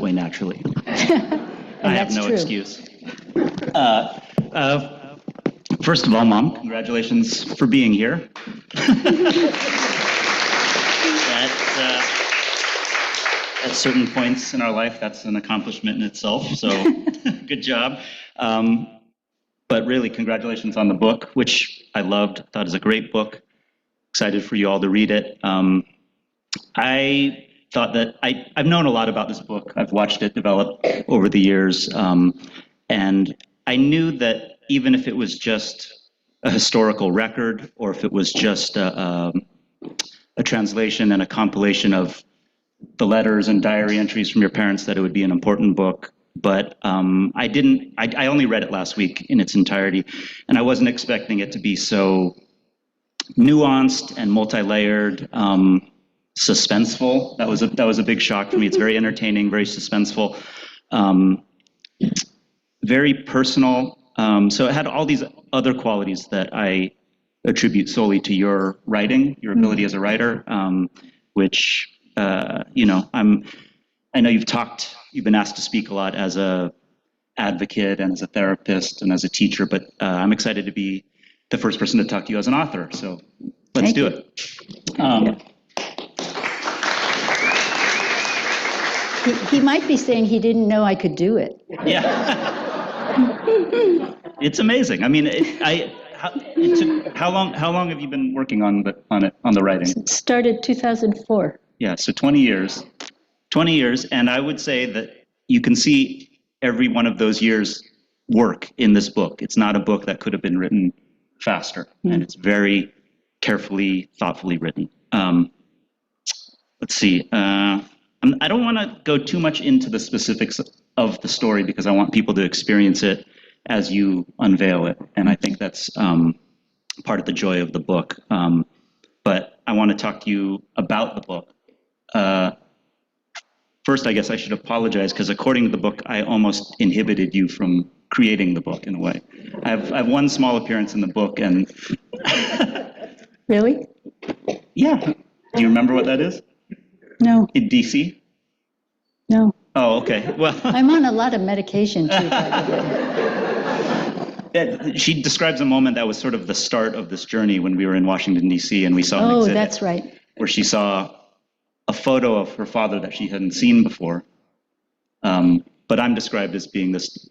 way naturally. I have no excuse. First of all, Mom, congratulations for being here. At certain points in our life, that's an accomplishment in itself, so good job. But really, congratulations on the book, which I loved. Thought it was a great book. Excited for you all to read it. I thought that I've known a lot about this book. I've watched it develop over the years, and I knew that even if it was just a historical record, or if it was just a translation and a compilation of the letters and diary entries from your parents, that it would be an important book. But I only read it last week in its entirety, and I wasn't expecting it to be so nuanced and multi-layered, suspenseful. That was a big shock for me. It's very entertaining, very suspenseful, very personal. So it had all these other qualities that I attribute solely to your writing, your ability as a writer, which I know you've been asked to speak a lot as a advocate and as a therapist and as a teacher, but I'm excited to be the first person to talk to you as an author. So let's do it. He might be saying he didn't know I could do it. Yeah. It's amazing. I mean, how long have you been working on the writing? Started 2004. Yeah, so 20 years. 20 years, and I would say that you can see every one of those years work in this book. It's not a book that could have been written faster, and it's very carefully, thoughtfully written. Let's see. I don't want to go too much into the specifics of the story because I want people to experience it as you unveil it, and I think that's part of the joy of the book. But I want to talk to you about the book. First, I guess I should apologize because according to the book, I almost inhibited you from creating the book in a way. I have one small appearance in the book, and Really? Yeah. Do you remember what that is? No. In DC? No. Oh, okay. Well, I'm on a lot of medication too, by the way. She describes a moment that was sort of the start of this journey when we were in Washington, D.C., and we saw an exhibit. Oh, that's right. Where she saw a photo of her father that she hadn't seen before. But I'm described as being this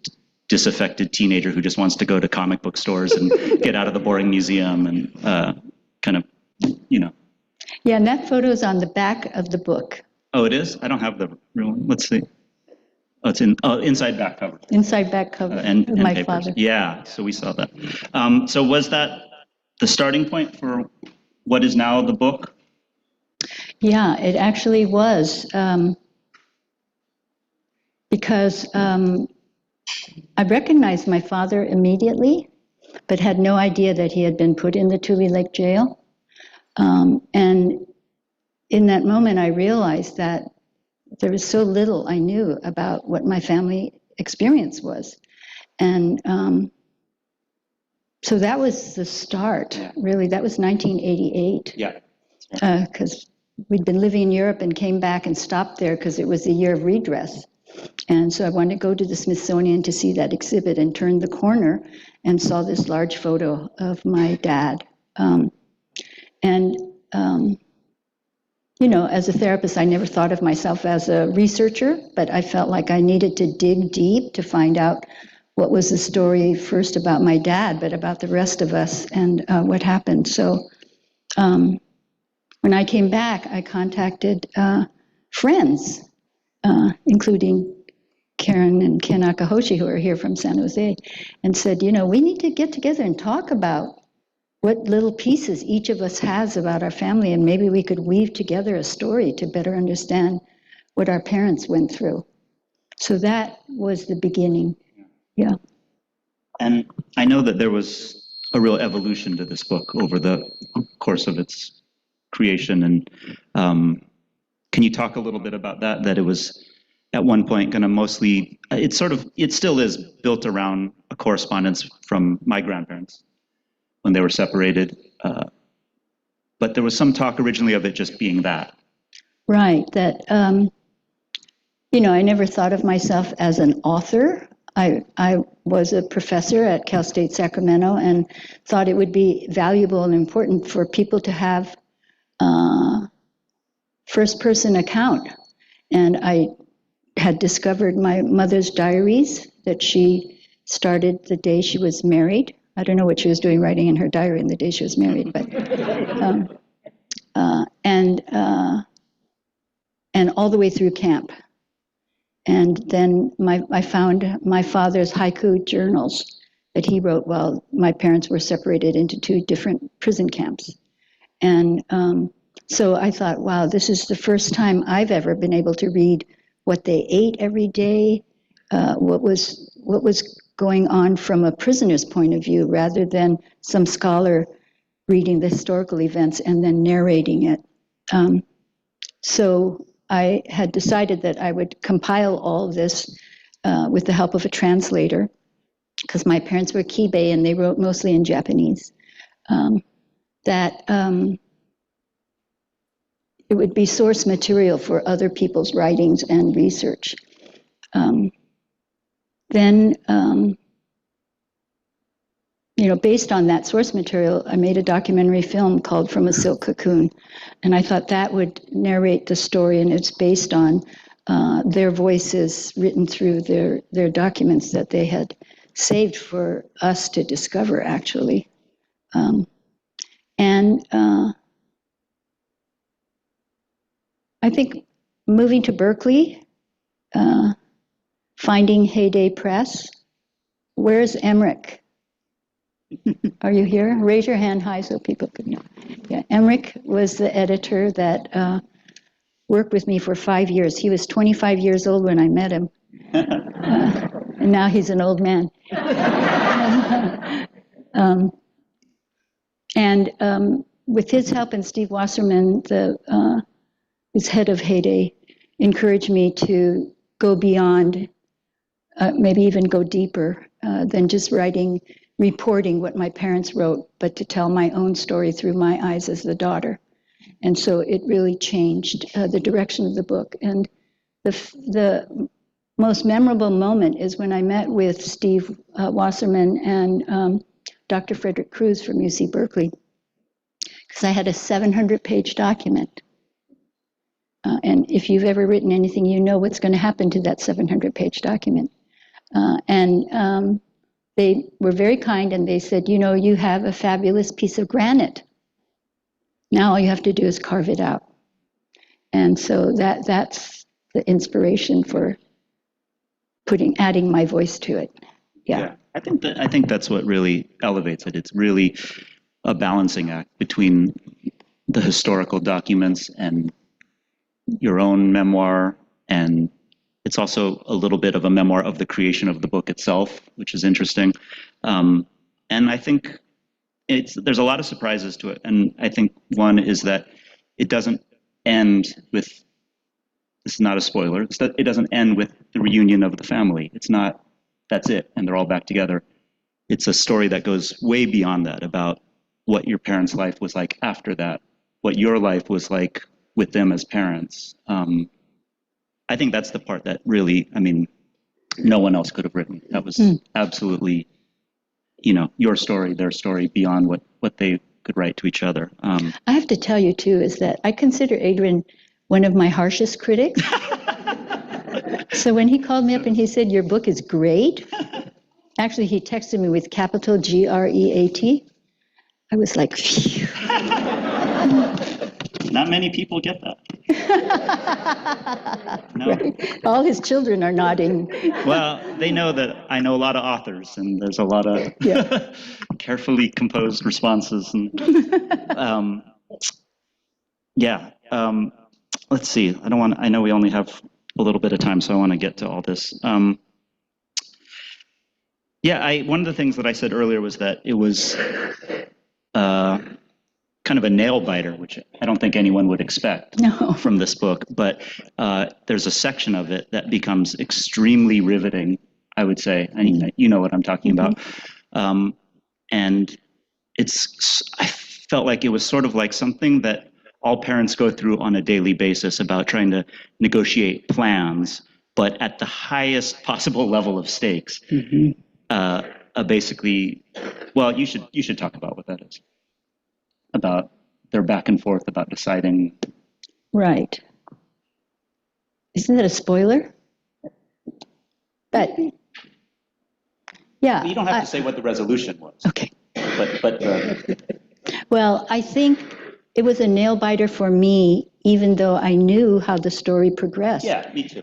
disaffected teenager who just wants to go to comic book stores and get out of the boring museum and kind of, Yeah, and that photo is on the back of the book. Oh, it is? I don't have the real one. Let's see. Oh, it's inside back cover. Inside back cover and of my papers. father. Yeah, so we saw that. So was that the starting point for what is now the book? Yeah, it actually was. Because I recognized my father immediately, but had no idea that he had been put in the Tule Lake jail. And in that moment, I realized that there was so little I knew about what my family experience was. And so that was the start, really. That was 1988. Yeah. Because we'd been living in Europe and came back and stopped there because it was the year of redress. And so I wanted to go to the Smithsonian to see that exhibit and turned the corner and saw this large photo of my dad. As a therapist, I never thought of myself as a researcher, but I felt like I needed to dig deep to find out what was the story first about my dad, but about the rest of us and what happened. So when I came back, I contacted friends, including Karen and Ken Akahoshi, who are here from San Jose, and said, we need to get together and talk about what little pieces each of us has about our family, and maybe we could weave together a story to better understand what our parents went through. So that was the beginning. Yeah. And I know that there was a real evolution to this book over the course of its creation. And can you talk a little bit about that? That it was at one point going to mostly, it still is built around a correspondence from my grandparents when they were separated. But there was some talk originally of it just being that. Right, that, I never thought of myself as an author. I was a professor at Cal State Sacramento and thought it would be valuable and important for people to have first-person account. And I had discovered my mother's diaries that she started the day she was married. I don't know what she was doing writing in her diary in the day she was married, but and all the way through camp. And then I found my father's haiku journals that he wrote while my parents were separated into 2 different prison camps. And so I thought, wow, this is the first time I've ever been able to read what they ate every day, what was going on from a prisoner's point of view, rather than some scholar reading the historical events and then narrating it. So I had decided that I would compile all of this with the help of a translator, because my parents were Kibei and they wrote mostly in Japanese, that it would be source material for other people's writings and research. Based on that source material, I made a documentary film called From a Silk Cocoon. And I thought that would narrate the story, and it's based on their voices written through their documents that they had saved for us to discover, actually. I think moving to Berkeley, finding Heyday Press. Where's Emmerich? Are you here? Raise your hand high so people could know. Yeah, Emmerich was the editor that worked with me for 5 years. He was 25 years old when I met him. And now he's an old man. With his help and Steve Wasserman, who's head of Heyday, encouraged me to go beyond, maybe even go deeper than just reporting what my parents wrote, but to tell my own story through my eyes as the daughter. And so it really changed the direction of the book. And the most memorable moment is when I met with Steve Wasserman and Dr. Frederick Cruz from UC Berkeley, because I had a 700-page document. And if you've ever written anything, you know what's going to happen to that 700-page document. They were very kind, and they said, you have a fabulous piece of granite. Now all you have to do is carve it out. And so that's the inspiration for adding my voice to it. Yeah. I think that's what really elevates it. It's really a balancing act between the historical documents and your own memoir, and it's also a little bit of a memoir of the creation of the book itself, which is interesting. And I think there's a lot of surprises to it. And I think one is that it doesn't end with, this is not a spoiler, it doesn't end with the reunion of the family. It's not, that's it, and they're all back together. It's a story that goes way beyond that, about what your parents' life was like after that, what your life was like with them as parents. I think that's the part that really, no one else could have written. That was absolutely, your story, their story, beyond what they could write to each other. I have to tell you, too, is that I consider Adrian one of my harshest critics. So when he called me up and he said, your book is great, actually, he texted me with capital GREAT. I was like, phew. Not many people get that. No. Right. All his children are nodding. Well, they know that I know a lot of authors, and there's a lot of carefully composed responses. And let's see. I know we only have a little bit of time, so I want to get to all this. One of the things that I said earlier was that it was kind of a nail biter, which I don't think anyone would expect from this book. But there's a section of it that becomes extremely riveting, I would say. And you know what I'm talking about. And I felt like it was sort of like something that all parents go through on a daily basis, about trying to negotiate plans but at the highest possible level of stakes. Basically, well, you should talk about what that is. About their back and forth about deciding. Right. Isn't that a spoiler? But yeah. You don't have to say what the resolution was. Okay. But well, I think it was a nail biter for me, even though I knew how the story progressed. Yeah, me too.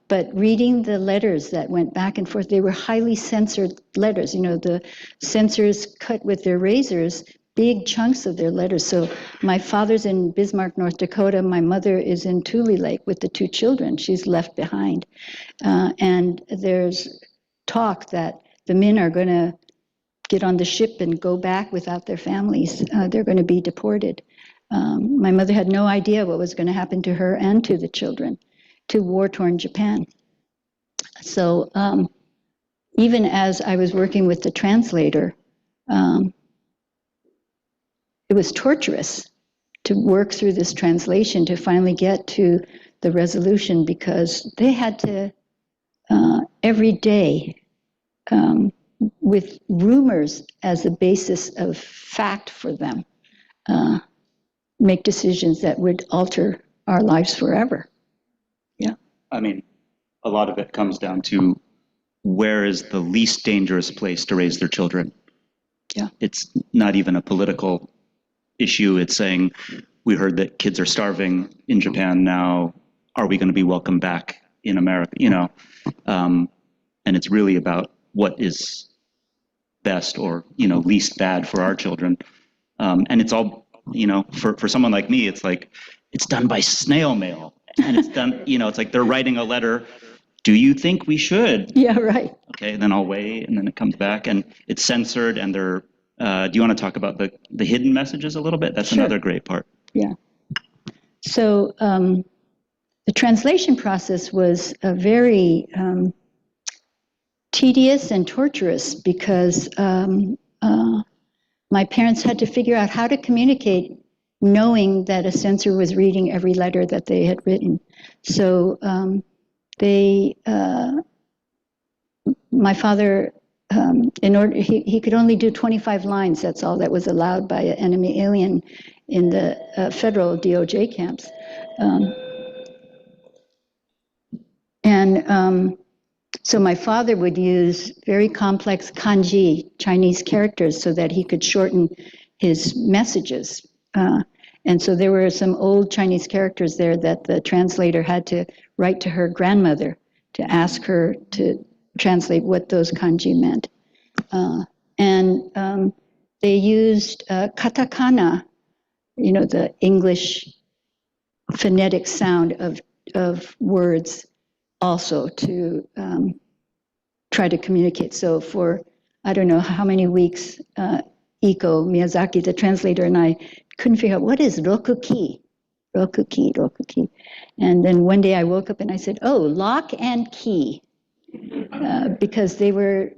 But reading the letters that went back and forth, they were highly censored letters. You know, the censors cut with their razors big chunks of their letters. So my father's in Bismarck, North Dakota. My mother is in Tule Lake with the 2 children. She's left behind. And there's talk that the men are going to get on the ship and go back without their families. They're going to be deported. My mother had no idea what was going to happen to her and to the children, to war-torn Japan. So even as I was working with the translator, it was torturous to work through this translation to finally get to the resolution, because they had to every day, with rumors as a basis of fact for them, make decisions that would alter our lives forever. Yeah. I mean, a lot of it comes down to where is the least dangerous place to raise their children. Yeah. It's not even a political issue. It's saying, we heard that kids are starving in Japan now. Are we going to be welcome back in America? You know, and it's really about what is best or, you know, least bad for our children. And it's all, you know, for someone like me, it's like, it's done by snail mail. And it's done, you know, it's like they're writing a letter. Do you think we should? Yeah, right. Okay, then I'll wait, and then it comes back, and it's censored, and they're, do you want to talk about the hidden messages a little bit? That's Sure. Another great part. Yeah. So the translation process was a very tedious and torturous, because my parents had to figure out how to communicate knowing that a censor was reading every letter that they had written. So my father, he could only do 25 lines. That's all that was allowed by an enemy alien in the federal DOJ camps. So my father would use very complex kanji, Chinese characters, so that he could shorten his messages. And so there were some old Chinese characters there that the translator had to write to her grandmother to ask her to translate what those kanji meant. They used katakana, you know, the English phonetic sound of words, also to try to communicate. So for, I don't know how many weeks, Iko Miyazaki, the translator, and I couldn't figure out what is rokuki. Rokuki. And then one day I woke up and I said, oh, lock and key. Because they were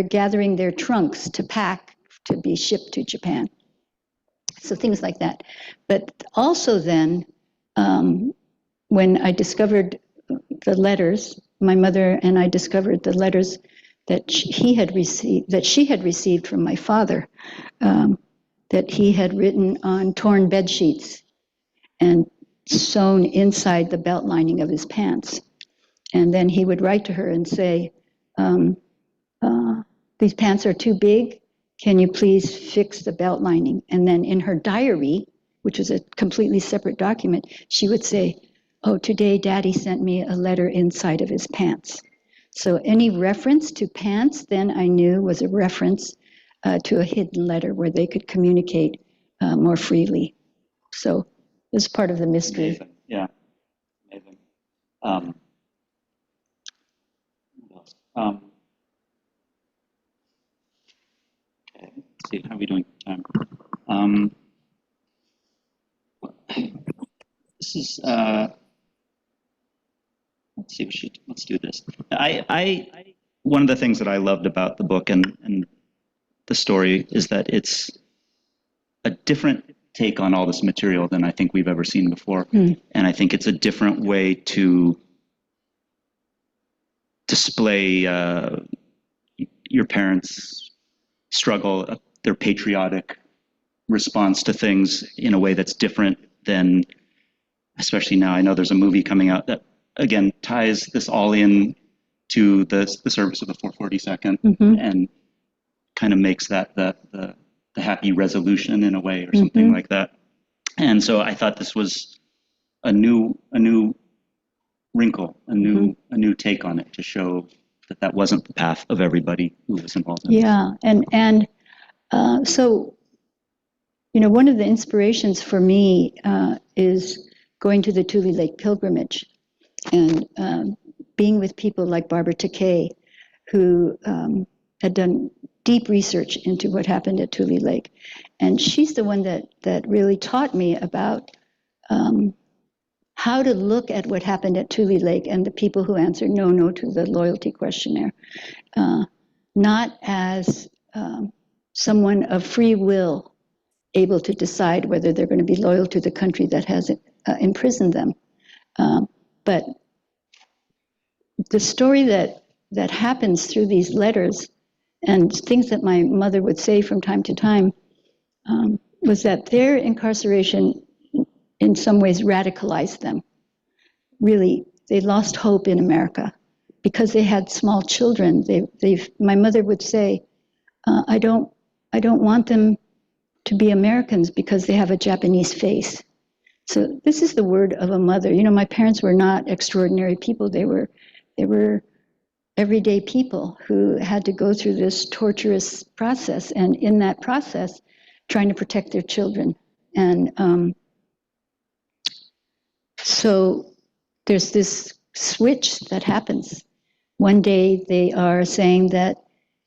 gathering their trunks to pack to be shipped to Japan. So things like that. But also then, when I discovered the letters, my mother and I discovered the letters that she had received from my father, that he had written on torn bed sheets and sewn inside the belt lining of his pants. And then he would write to her and say, these pants are too big. Can you please fix the belt lining? And then in her diary, which was a completely separate document, she would say, oh, today Daddy sent me a letter inside of his pants. So any reference to pants then I knew was a reference to a hidden letter where they could communicate more freely. So this is part of the mystery. Amazing. Yeah, amazing. Okay, let's see, how are we doing for time? This is, let's do this. One of the things that I loved about the book and the story is that it's a different take on all this material than I think we've ever seen before. And I think it's a different way to display your parents' struggle, their patriotic response to things in a way that's different than, especially now, I know there's a movie coming out that, again, ties this all in to the service of the 442nd and kind of makes that the happy resolution in a way or something like that. And so I thought this was a new wrinkle, a new take on it to show that that wasn't the path of everybody who was involved in this. And so, you know, one of the inspirations for me is going to the Tule Lake pilgrimage and being with people like Barbara Takei, who had done deep research into what happened at Tule Lake. And she's the one that really taught me about how to look at what happened at Tule Lake and the people who answered no to the loyalty questionnaire, not as someone of free will able to decide whether they're going to be loyal to the country that has imprisoned them. But the story that happens through these letters and things that my mother would say from time to time was that their incarceration in some ways radicalized them. Really, they lost hope in America because they had small children. My mother would say, I don't want them to be Americans because they have a Japanese face. So this is the word of a mother. You know, my parents were not extraordinary people. They were everyday people who had to go through this torturous process, and in that process, trying to protect their children. And so there's this switch that happens. One day they are saying that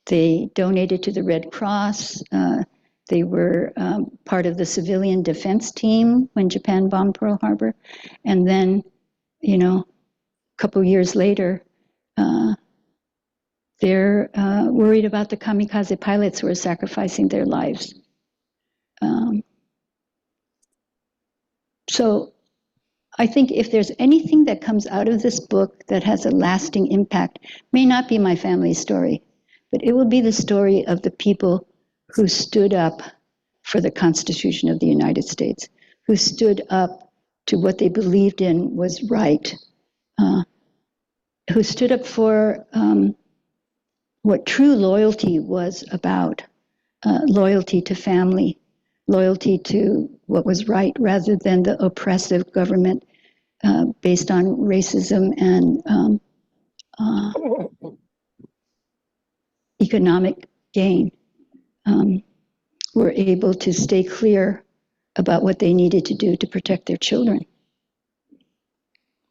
they donated to the Red Cross. They were part of the civilian defense team when Japan bombed Pearl Harbor. And then, you know, a couple years later, they're worried about the kamikaze pilots who are sacrificing their lives. So I think if there's anything that comes out of this book that has a lasting impact, may not be my family's story, but it will be the story of the people who stood up for the Constitution of the United States, who stood up to what they believed in was right, who stood up for what true loyalty was about, loyalty to family, loyalty to what was right rather than the oppressive government based on racism and economic gain, were able to stay clear about what they needed to do to protect their children.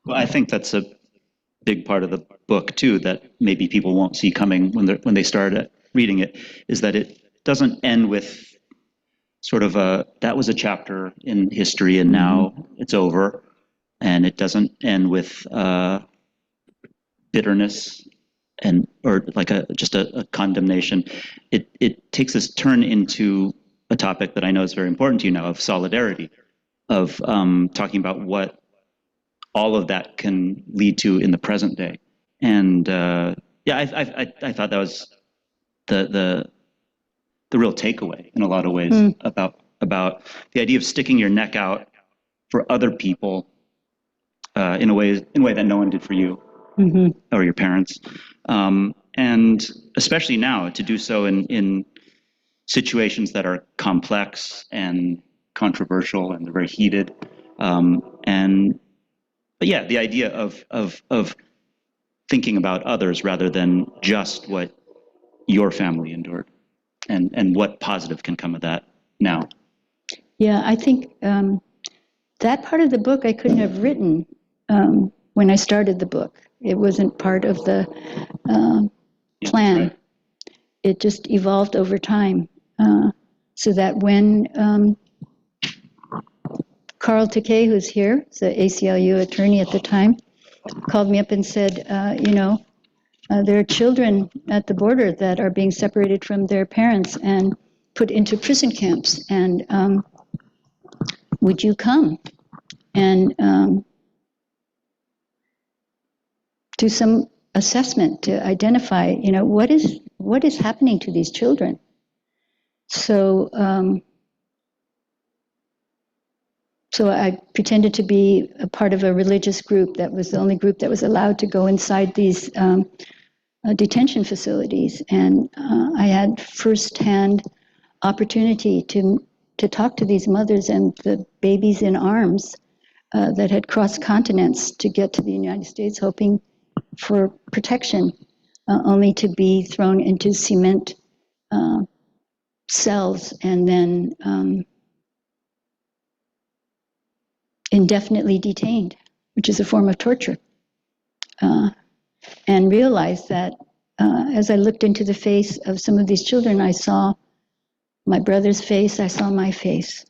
Well, I think that's a big part of the book too, that maybe people won't see coming when they start reading it, is that it doesn't end with sort of that was a chapter in history and now it's over, and it doesn't end with bitterness or like just a condemnation. It takes this turn into a topic that I know is very important to you now, of solidarity, of talking about what all of that can lead to in the present day. And I thought that was the real takeaway in a lot of ways about the idea of sticking your neck out for other people in a way that no one did for you or your parents, and especially now to do so in situations that are complex and controversial and they're very heated, but yeah, the idea of thinking about others rather than just what your family endured, and what positive can come of that now. Yeah, I think that part of the book I couldn't have written when I started the book. It wasn't part of the plan. Right. It just evolved over time, so that when Carl Takei, who's here, the ACLU attorney at the time, called me up and said, there are children at the border that are being separated from their parents and put into prison camps, and would you come and do assessment to identify, what is happening to these children. So, so I pretended to be a part of a religious group that was the only group that was allowed to go inside these detention facilities, and I had firsthand opportunity to talk to these mothers and the babies in arms that had crossed continents to get to the United States, hoping for protection, only to be thrown into cement cells and then indefinitely detained, which is a form of torture. And realized that as I looked into the face of some of these children, I saw my brother's face, I saw my face.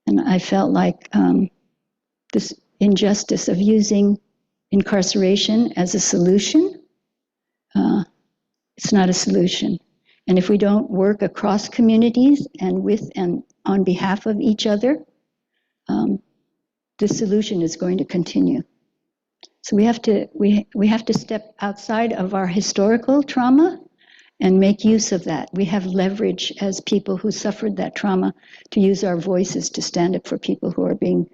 And I felt like this injustice of using incarceration as a solution, it's not a solution. And if we don't work across communities and with and on behalf of each other, the solution is going to continue. So we have to step outside of our historical trauma and make use of that. We have leverage as people who suffered that trauma to use our voices to stand up for people who are being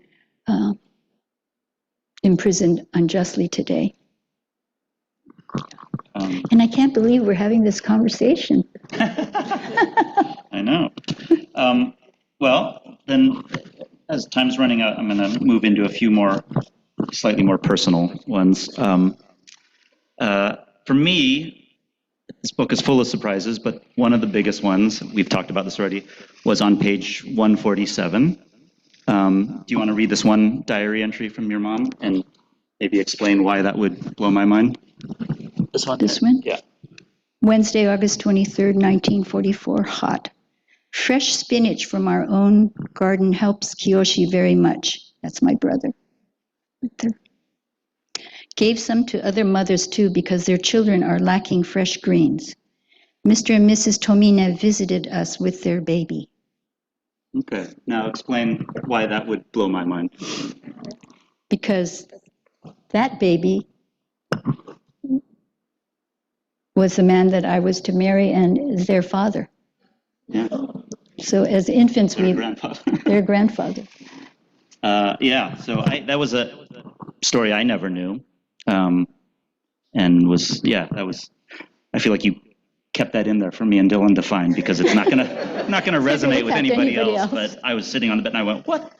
imprisoned unjustly today. And I can't believe we're having this conversation. I know. Well, then, as time's running out, I'm going to move into a few more, slightly more personal ones. For me, this book is full of surprises, but one of the biggest ones, we've talked about this already, was on page 147. Do you want to read this one diary entry from your mom and maybe explain why that would blow my mind? This one? This one? Yeah. Wednesday, August 23rd, 1944, hot. Fresh spinach from our own garden helps Kiyoshi very much. That's my brother. Right there. Gave some to other mothers too because their children are lacking fresh greens. Mr. and Mrs. Tomine visited us with their baby. Okay, now explain why that would blow my mind. Because that baby was the man that I was to marry and is their father. Yeah. So as infants, Their grandfather. Their grandfather. Yeah, so that was a story I never knew. And was, I feel like you kept that in there for me and Dylan to find because it's not gonna resonate with anybody else. But I was sitting on the bed and I went, what?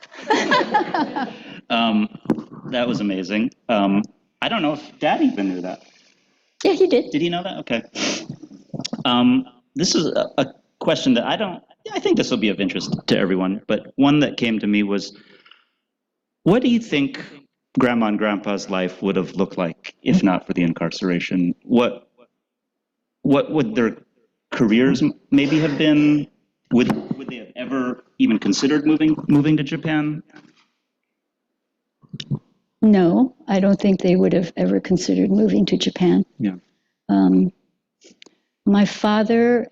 That was amazing. I don't know if Dad even knew that. Yeah, he did. Did he know that? Okay. This is a question that I think this will be of interest to everyone, but one that came to me was, what do you think Grandma and Grandpa's life would have looked like if not for the incarceration? What would their careers maybe have been? Would they have ever even considered moving to Japan? No, I don't think they would have ever considered moving to Japan. Yeah. My father,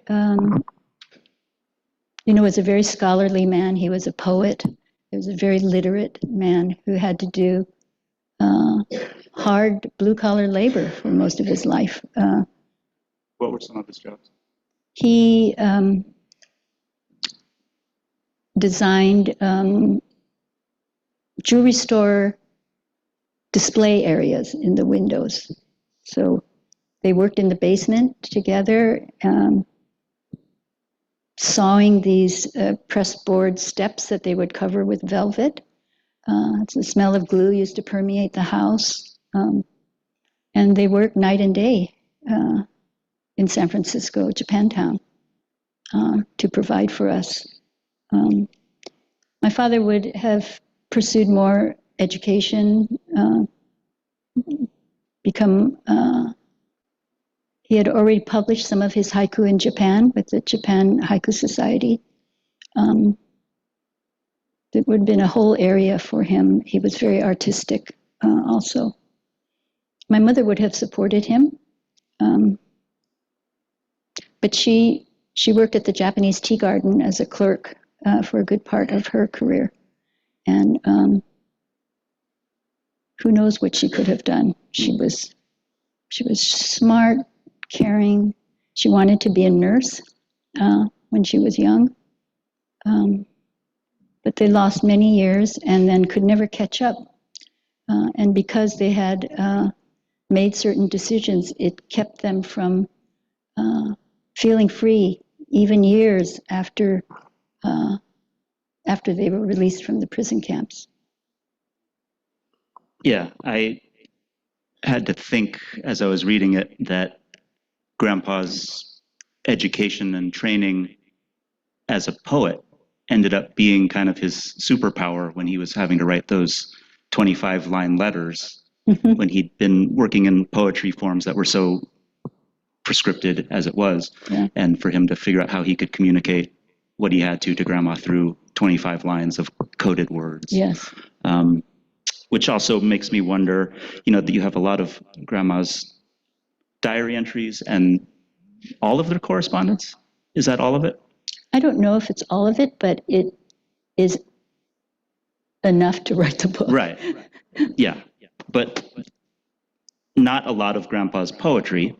was a very scholarly man. He was a poet. He was a very literate man who had to do hard blue-collar labor for most of his life. What were some of his jobs? He designed jewelry store display areas in the windows. So they worked in the basement together, sawing these pressed board steps that they would cover with velvet. The smell of glue used to permeate the house. And they worked night and day in San Francisco, Japantown, to provide for us. My father would have pursued more education, he had already published some of his haiku in Japan with the Japan Haiku Society. It would have been a whole area for him. He was very artistic also. My mother would have supported him, but she worked at the Japanese tea garden as a clerk for a good part of her career. And who knows what she could have done. She was She was smart, caring. She wanted to be a nurse when she was young. But they lost many years and then could never catch up. And because they had made certain decisions, it kept them from feeling free, even years after they were released from the prison camps. Yeah, I had to think as I was reading it that Grandpa's education and training as a poet ended up being kind of his superpower when he was having to write those 25-line letters when he'd been working in poetry forms that were so prescripted as it was, and for him to figure out how he could communicate what he had to Grandma through 25 lines of coded words. Yes. Which also makes me wonder, that you have a lot of Grandma's diary entries and all of their correspondence. Is that all of it? I don't know if it's all of it, but it is enough to write the book. Right. Yeah. But not a lot of Grandpa's poetry.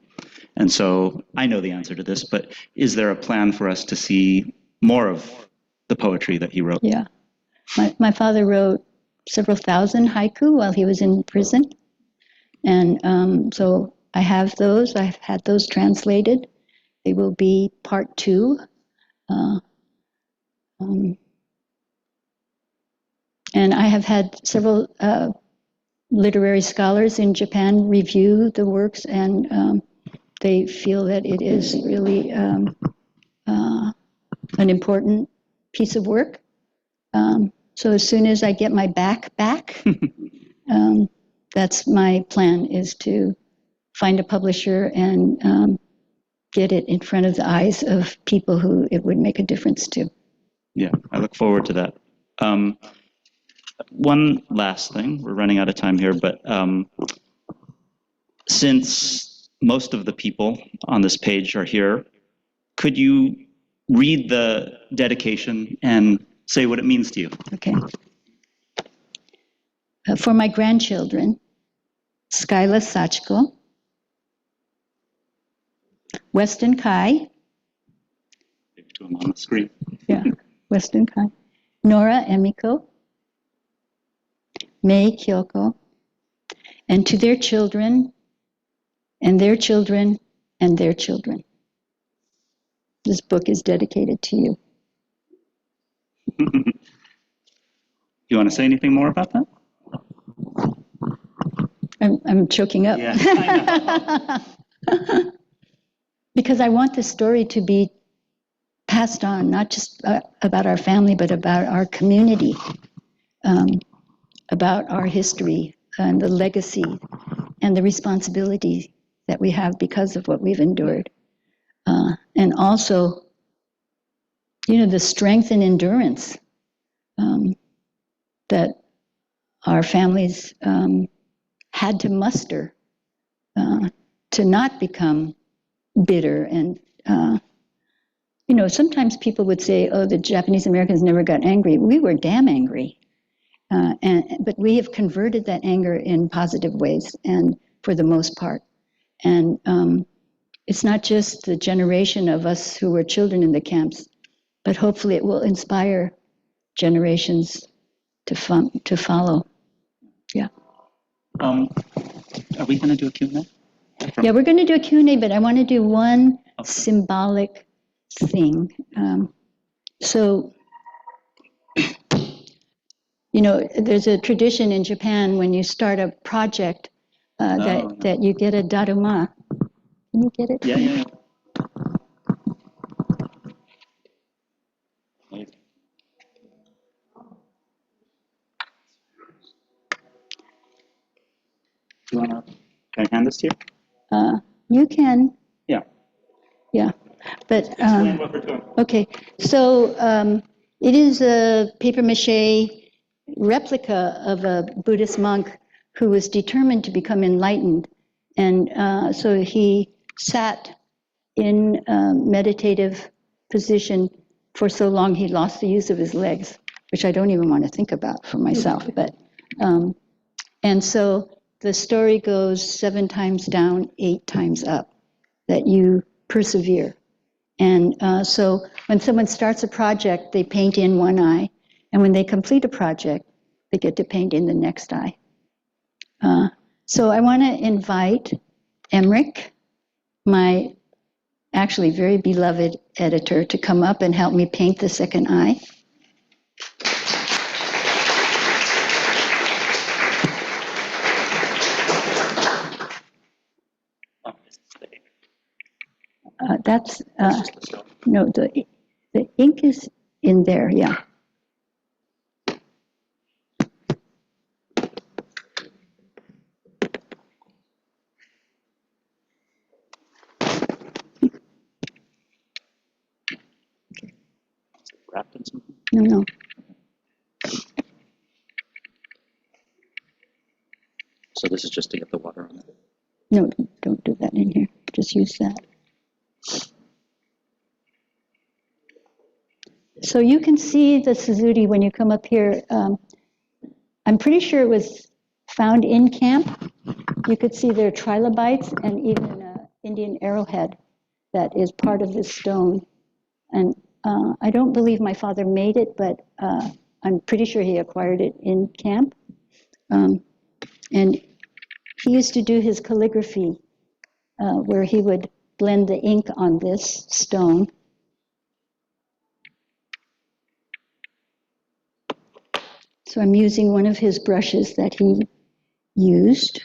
And so I know the answer to this, but is there a plan for us to see more of the poetry that he wrote? Yeah. My father wrote several thousand haiku while he was in prison. And so I have those. I've had those translated. They will be part 2. And I have had several literary scholars in Japan review the works, and they feel that it is really an important piece of work. So as soon as I get my back, that's my plan, is to find a publisher and get it in front of the eyes of people who it would make a difference to. Yeah, I look forward to that. One last thing, we're running out of time here, but since most of the people on this page are here, could you read the dedication and say what it means to you? Okay. For my grandchildren, Skyla Sachiko, Weston Kai. To him on the screen. Yeah, Weston Kai. Nora Emiko, Mei Kyoko, and to their children, and their children, and their children. This book is dedicated to you. You want to say anything more about that? I'm choking up. Yeah, I know. Because I want this story to be passed on, not just about our family, but about our community, about our history and the legacy and the responsibility that we have because of what we've endured. And also, the strength and endurance that our families had to muster to not become bitter. And sometimes people would say, oh, the Japanese Americans never got angry. We were damn angry. But we have converted that anger in positive ways, and for the most part. And it's not just the generation of us who were children in the camps, but hopefully it will inspire generations to follow. Yeah. Are we going to do a Q&A? Yeah, we're going to do a Q&A, but I want to do one symbolic thing. So, there's a tradition in Japan when you start a project that you get a daruma. Can you get it? Yeah. Can I hand this to you? You can. Yeah. Yeah. But Explain what we're doing. okay, so it is a papier-mâché replica of a Buddhist monk who was determined to become enlightened. And so he sat in a meditative position for so long he lost the use of his legs, which I don't even want to think about for myself. But and so the story goes 7 times down, 8 times up, that you persevere. And so when someone starts a project, they paint in one eye, and when they complete a project, they get to paint in the next eye. So I want to invite Emmerich, my actually very beloved editor, to come up and help me paint the second eye. That's no, the ink is in there, yeah. Wrapped in something? No. So this is just to get the water on it. No, don't do that in here. Just use that. So you can see the Suzuki when you come up here. I'm pretty sure it was found in camp. You could see there are trilobites and even an Indian arrowhead that is part of this stone. And I don't believe my father made it, but I'm pretty sure he acquired it in camp. And he used to do his calligraphy where he would blend the ink on this stone. So I'm using one of his brushes that he used.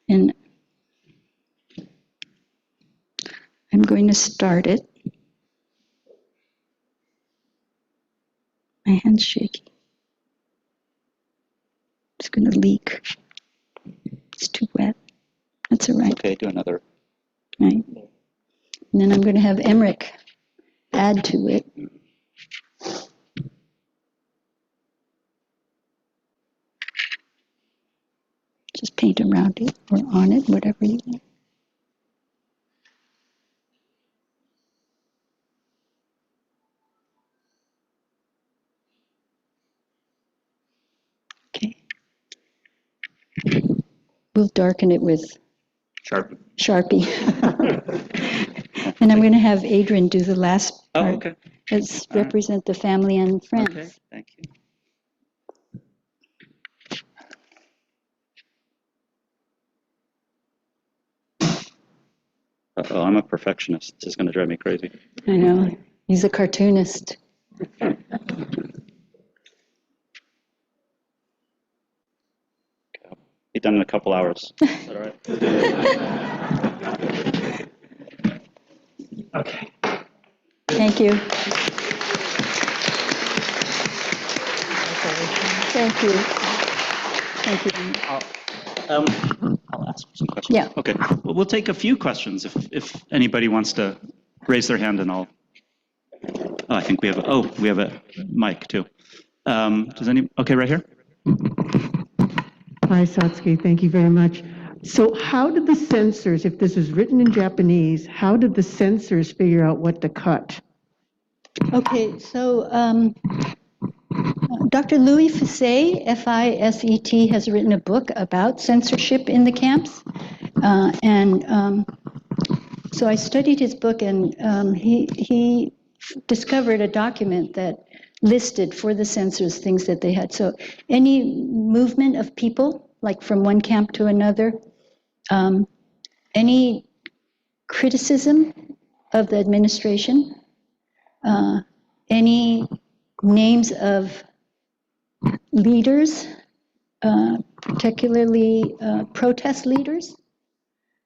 And I'm going to start it. My hand's shaky. It's going to leak. It's too wet. That's all right. Okay, do another. Right. And then I'm going to have Emmerich add to it. Just paint around it or on it, whatever you want. Okay. We'll darken it with Sharpie. And I'm going to have Adrian do the last part. Oh, okay. Let's represent the family and friends. Okay, thank you. Uh-oh, I'm a perfectionist. This is going to drive me crazy. I know. He's a cartoonist. Be done in a couple hours. Is that all right? Okay. Thank you. Thank you. Thank you. I'll ask some questions. Yeah. Okay. Well, we'll take a few questions if anybody wants to raise their hand, and I'll. Oh, I think we have. We have a mic too. Does any? Okay, right here. Hi, Satsuki. Thank you very much. So how did the censors, if this is written in Japanese, how did the censors figure out what to cut? Okay, so Dr. Louis Fisset, F-I-S-E-T, has written a book about censorship in the camps. So I studied his book, and he discovered a document that listed for the censors things that they had. So any movement of people, like from one camp to another, any criticism of the administration, any names of leaders, particularly protest leaders,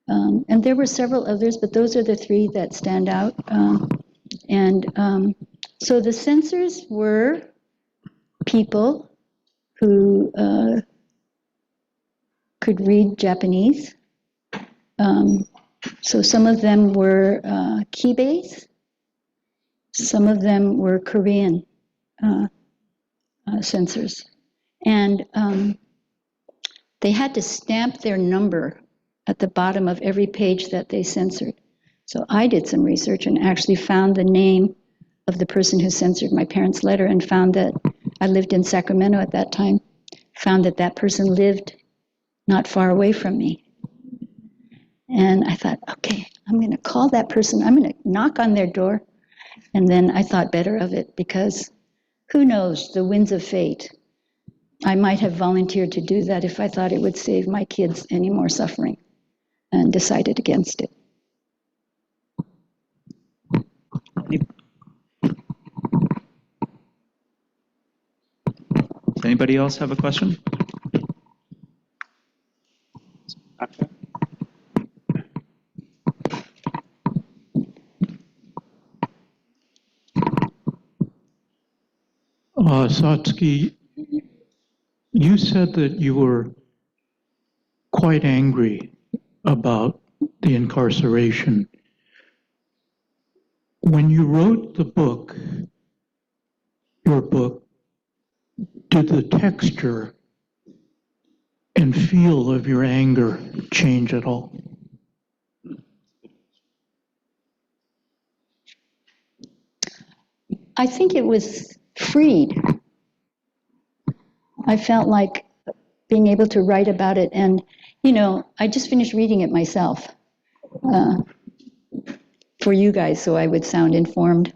and there were several others, but those are the 3 that stand out. So the censors were people who could read Japanese. So some of them were Kibes, some of them were Korean censors. And they had to stamp their number at the bottom of every page that they censored. So I did some research and actually found the name of the person who censored my parents' letter, and found that I lived in Sacramento at that time, found that that person lived not far away from me. And I thought, okay, I'm going to call that person. I'm going to knock on their door. And then I thought better of it, because who knows, the winds of fate. I might have volunteered to do that if I thought it would save my kids any more suffering, and decided against it. Does anybody else have a question? Satsuki, you said that you were quite angry about the incarceration. When you wrote the book, your book, did the texture and feel of your anger change at all? I think it was freed. I felt like being able to write about it, and, you know, I just finished reading it myself for you guys, so I would sound informed.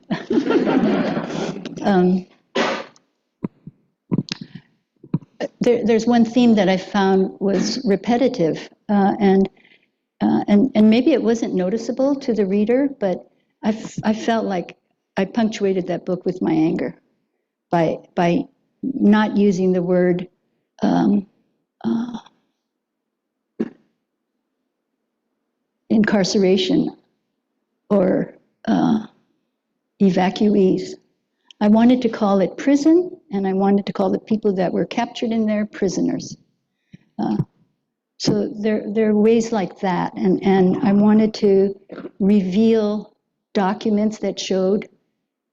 There's one theme that I found was repetitive, and maybe it wasn't noticeable to the reader, but I felt like I punctuated that book with my anger by not using the word incarceration or evacuees. I wanted to call it prison, and I wanted to call the people that were captured in there prisoners. So there are ways like that, and I wanted to reveal documents that showed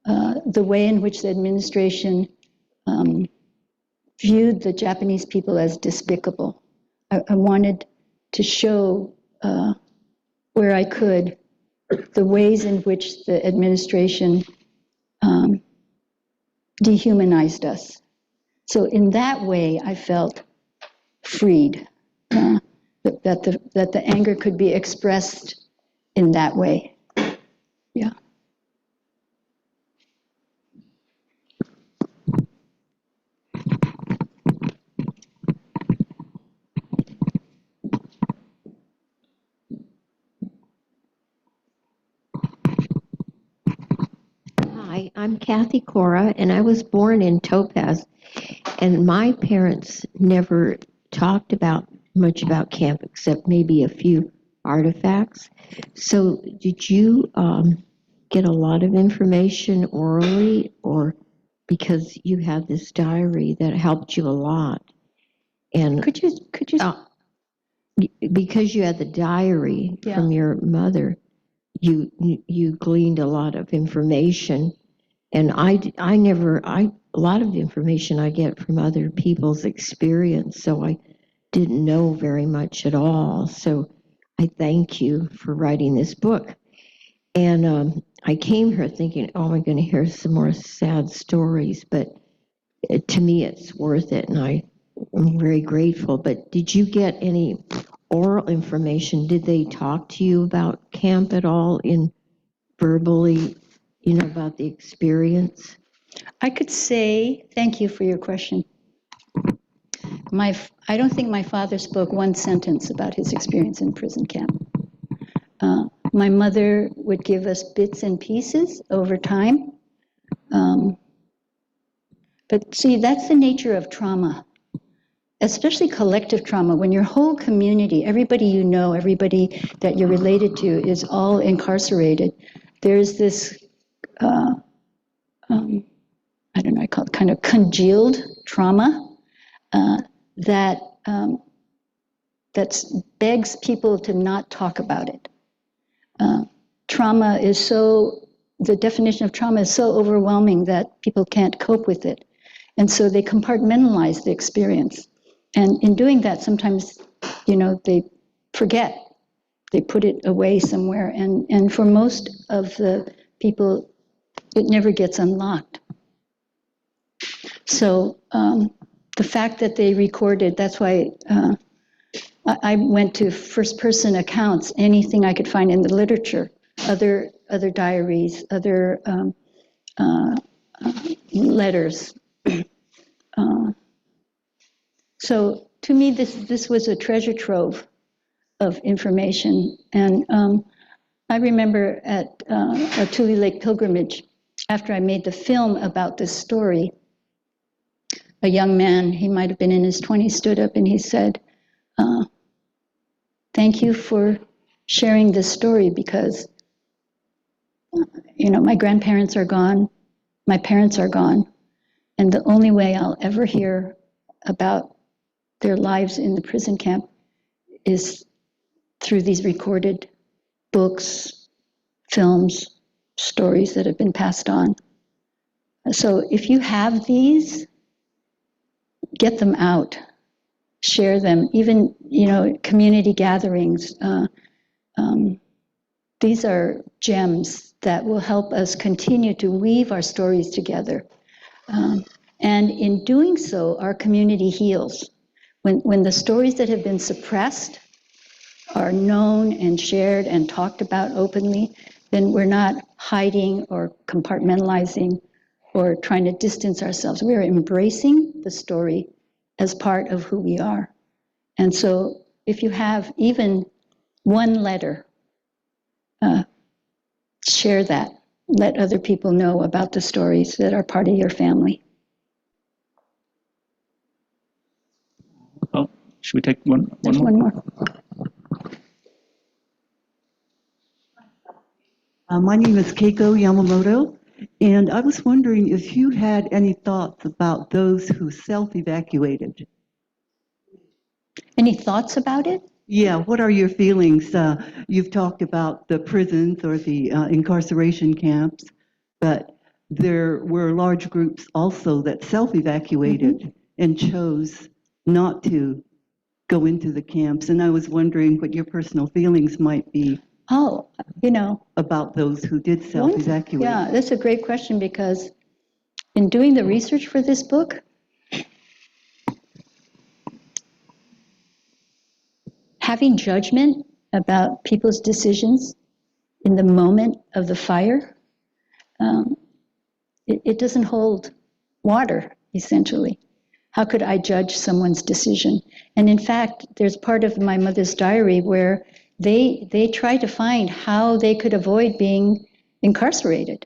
the way in which the administration viewed the Japanese people as despicable. I wanted to show where I could the ways in which the administration dehumanized us. So in that way, I felt freed, that the anger could be expressed in that way. Yeah. Hi, I'm Kathy Cora, and I was born in Topaz, and my parents never talked much about camp except maybe a few artifacts. So did you get a lot of information orally, or because you had this diary that helped you a lot? And Could you because you had the diary Yeah. from your mother, you gleaned a lot of information. And a lot of the information I get from other people's experience, so I didn't know very much at all. So I thank you for writing this book. And I came here thinking, oh, I'm going to hear some more sad stories, but to me it's worth it, and I'm very grateful. But did you get any oral information? Did they talk to you about camp at all, in verbally, about the experience? I could say, thank you for your question. I don't think my father spoke one sentence about his experience in prison camp. My mother would give us bits and pieces over time. But see, that's the nature of trauma, especially collective trauma. When your whole community, everybody you know, everybody that you're related to is all incarcerated, there's this I don't know, I call it kind of congealed trauma that begs people to not talk about it. The definition of trauma is so overwhelming that people can't cope with it. And so they compartmentalize the experience. And in doing that, sometimes, they forget. They put it away somewhere. And for most of the people, it never gets unlocked. So the fact that they recorded, that's why I went to first-person accounts, anything I could find in the literature, other diaries, other letters. So to me, this was a treasure trove of information. And I remember at a Tule Lake pilgrimage, after I made the film about this story, a young man, he might have been in his 20s, stood up and he said, thank you for sharing this story because, my grandparents are gone, my parents are gone, and the only way I'll ever hear about their lives in the prison camp is through these recorded books, films, stories that have been passed on. So if you have these, get them out, share them, even, community gatherings. These are gems that will help us continue to weave our stories together. And in doing so, our community heals. When the stories that have been suppressed are known and shared and talked about openly, then we're not hiding or compartmentalizing or trying to distance ourselves. We're embracing the story as part of who we are. And so if you have even one letter, share that. Let other people know about the stories that are part of your family. Oh, should we take one There's more? one more. My name is Keiko Yamamoto, and I was wondering if you had any thoughts about those who self-evacuated. Any thoughts about it? Yeah, what are your feelings? You've talked about the prisons or the incarceration camps, but there were large groups also that self-evacuated and chose not to go into the camps. And I was wondering what your personal feelings might be Oh, about those who did self-evacuate. Yeah, that's a great question because in doing the research for this book, having judgment about people's decisions in the moment of the fire, it doesn't hold water, essentially. How could I judge someone's decision? And in fact, there's part of my mother's diary where they tried to find how they could avoid being incarcerated.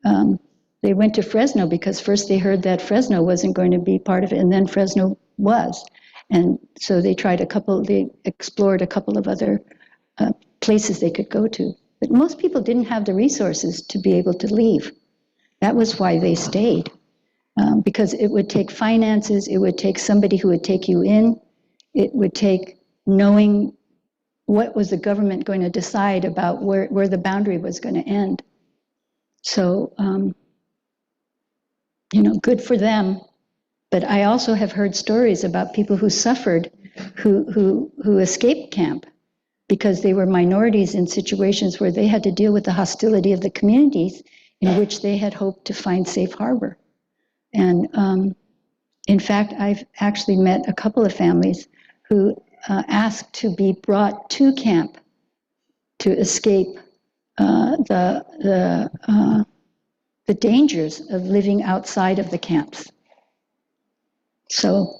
They went to Fresno because first they heard that Fresno wasn't going to be part of it, and then Fresno was. And so they explored a couple of other places they could go to. But most people didn't have the resources to be able to leave. That was why they stayed. Because it would take finances, it would take somebody who would take you in, it would take knowing what was the government going to decide about where the boundary was going to end. So, good for them. But I also have heard stories about people who suffered, who escaped camp because they were minorities in situations where they had to deal with the hostility of the communities in which they had hoped to find safe harbor. And in fact, I've actually met a couple of families who asked to be brought to camp to escape the dangers of living outside of the camps. So.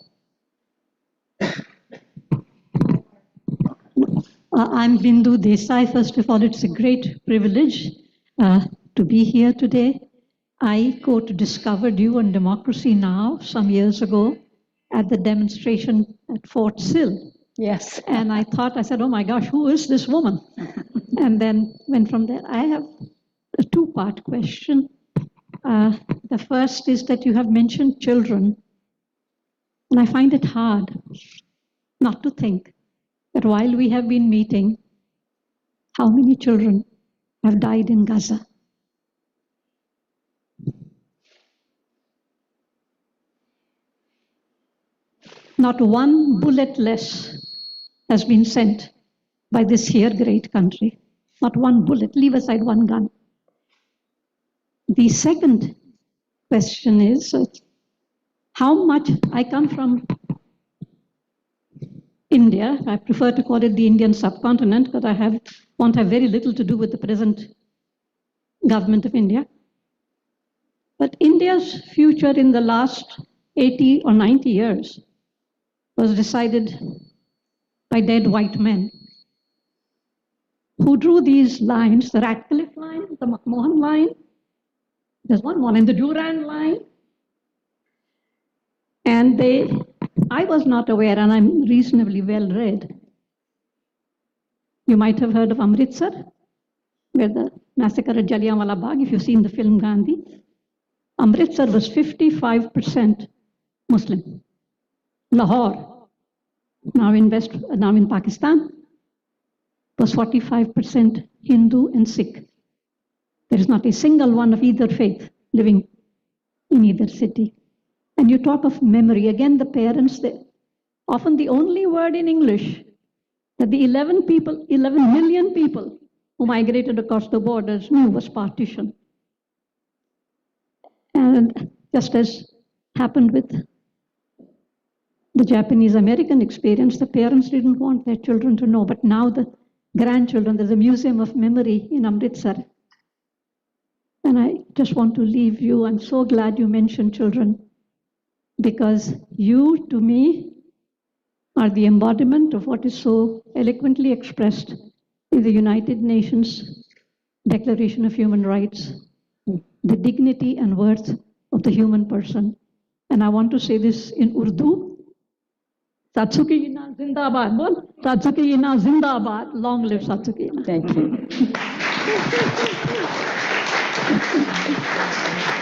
I'm Bindu Desai. First of all, it's a great privilege to be here today. I co-discovered you on Democracy Now! Some years ago at the demonstration at Fort Sill. Yes. And I said, oh my gosh, who is this woman? And then went from there. I have a two-part question. The first is that you have mentioned children. And I find it hard not to think that while we have been meeting, how many children have died in Gaza? Not one bullet less has been sent by this here great country. Not one bullet, leave aside one gun. The second question is, how much I come from India. I prefer to call it the Indian subcontinent because I want to have very little to do with the present government of India. But India's future in the last 80 or 90 years was decided by dead white men who drew these lines, the Radcliffe line, the McMahon line, there's one more, and the Durand line. And I was not aware, and I'm reasonably well read. You might have heard of Amritsar, where the massacre at Jallianwala Bagh, if you've seen the film Gandhi. Amritsar was 55% Muslim. Lahore, now in Pakistan, was 45% Hindu and Sikh. There is not a single one of either faith living in either city. And you talk of memory, again, the parents, often the only word in English that the 11 million people who migrated across the borders knew was partition. And just as happened with the Japanese-American experience, the parents didn't want their children to know, but now the grandchildren, there's a museum of memory in Amritsar. And I just want to leave you, I'm so glad you mentioned children, because you, to me, are the embodiment of what is so eloquently expressed in the United Nations Declaration of Human Rights, the dignity and worth of the human person. And I want to say this in Urdu. Satsuki Ina Zindabad. Bol. Satsuki Ina Zindabad. Long live Satsuki Ina. Thank you.